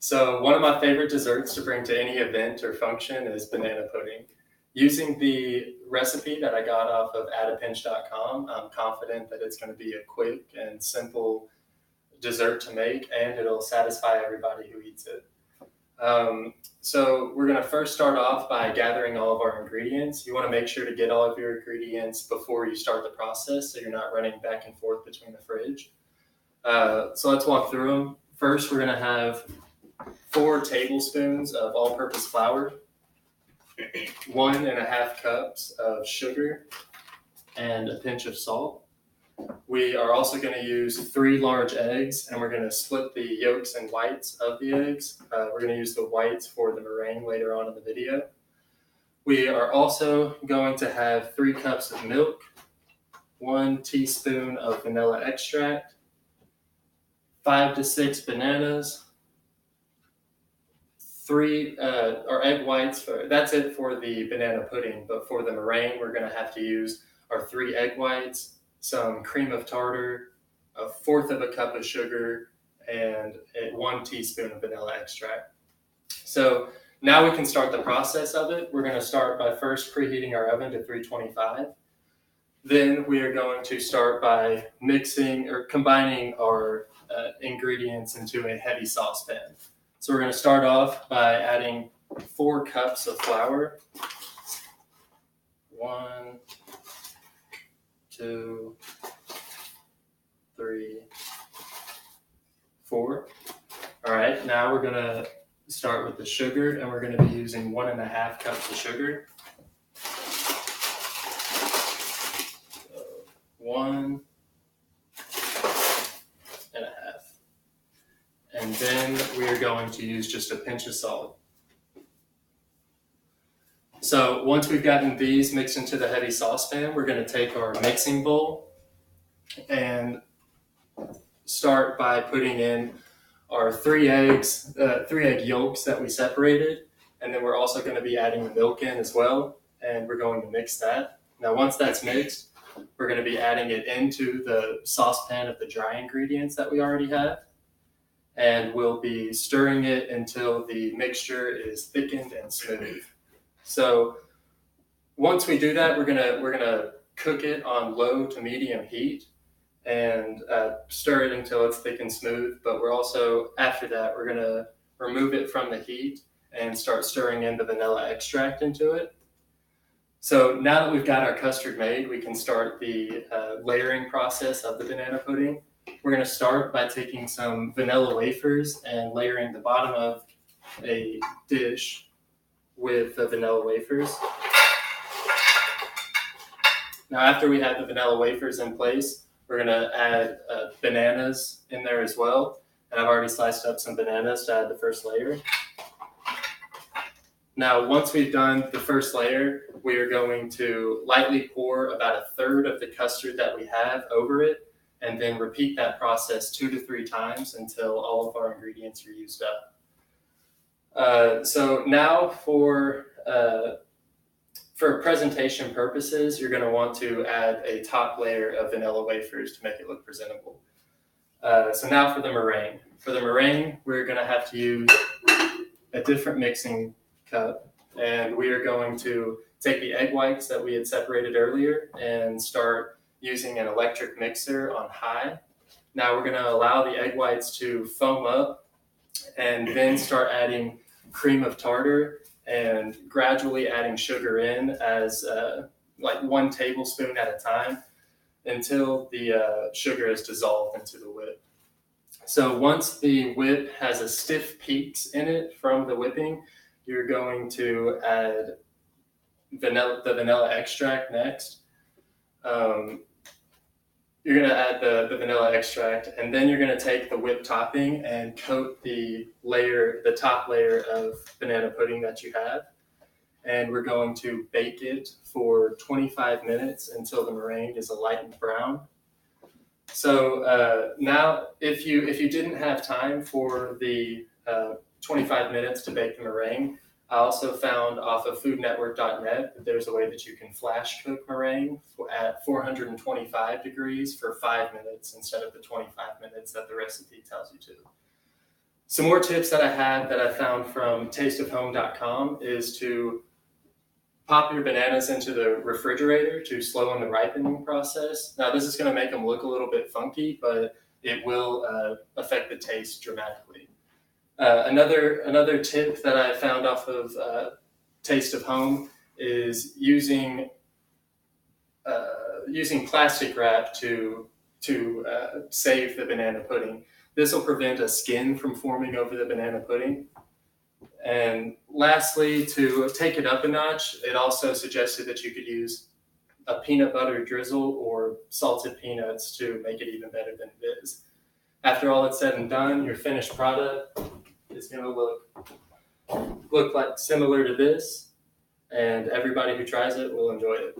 So one of my favorite desserts to bring to any event or function is banana pudding. Using the recipe that I got off of adapinch.com, I'm confident that it's going to be a quick and simple dessert to make, and it'll satisfy everybody who eats it. So we're going to first start off by gathering all of our ingredients. You want to make sure to get all of your ingredients before you start the process so you're not running back and forth between the fridge. So let's walk through them. First, we're going to have 4 tablespoons of all-purpose flour, 1.5 cups of sugar, and a pinch of salt. We are also going to use 3 large eggs, and we're going to split the yolks and whites of the eggs. We're going to use the whites for the meringue later on in the video. We are also going to have 3 cups of milk, 1 teaspoon of vanilla extract, 5 to 6 bananas, 3 or egg whites. That's it for the banana pudding, but for the meringue, we're going to have to use our 3 egg whites, some cream of tartar, 1/4 of a cup of sugar, and 1 teaspoon of vanilla extract. So now we can start the process of it. We're going to start by first preheating our oven to 325. Then we are going to start by mixing or combining our ingredients into a heavy saucepan. So we're going to start off by adding 4 cups of flour. 1, 2, 3, 4. All right, now we're going to start with the sugar, and we're going to be using 1.5 cups of sugar. So 1.5. And then we are going to use just a pinch of salt. So once we've gotten these mixed into the heavy saucepan, we're going to take our mixing bowl and start by putting in our 3 eggs, 3 egg yolks that we separated. And then we're also going to be adding the milk in as well. And we're going to mix that. Now, once that's mixed, we're going to be adding it into the saucepan of the dry ingredients that we already have. And we'll be stirring it until the mixture is thickened and smooth. So once we do that, we're gonna cook it on low to medium heat and stir it until it's thick and smooth. But we're also, after that, we're gonna remove it from the heat and start stirring in the vanilla extract into it. So now that we've got our custard made, we can start the layering process of the banana pudding. We're going to start by taking some vanilla wafers and layering the bottom of a dish with the vanilla wafers. Now, after we have the vanilla wafers in place, we're going to add bananas in there as well. And I've already sliced up some bananas to add the first layer. Now, once we've done the first layer, we are going to lightly pour about 1/3 of the custard that we have over it, and then repeat that process 2 to 3 times until all of our ingredients are used up. So now for presentation purposes, you're going to want to add a top layer of vanilla wafers to make it look presentable. So now for the meringue. For the meringue, we're going to have to use a different mixing cup, and we are going to take the egg whites that we had separated earlier and start using an electric mixer on high. Now we're going to allow the egg whites to foam up and then start adding cream of tartar and gradually adding sugar in as like 1 tablespoon at a time until the sugar is dissolved into the whip. So once the whip has a stiff peaks in it from the whipping, you're going to add the vanilla extract next. You're going to add the vanilla extract, and then you're going to take the whipped topping and coat the top layer of banana pudding that you have. And we're going to bake it for 25 minutes until the meringue is a light brown. So now, if you didn't have time for the 25 minutes to bake the meringue, I also found off of foodnetwork.net that there's a way that you can flash cook meringue at 425 degrees for 5 minutes instead of the 25 minutes that the recipe tells you to. Some more tips that I have that I found from tasteofhome.com is to pop your bananas into the refrigerator to slow in the ripening process. Now, this is going to make them look a little bit funky, but it will affect the taste dramatically. Another tip that I found off of Taste of Home is using plastic wrap to save the banana pudding. This will prevent a skin from forming over the banana pudding. And lastly, to take it up a notch, it also suggested that you could use a peanut butter drizzle or salted peanuts to make it even better than it is. After all is said and done, your finished product is going to look like similar to this, and everybody who tries it will enjoy it.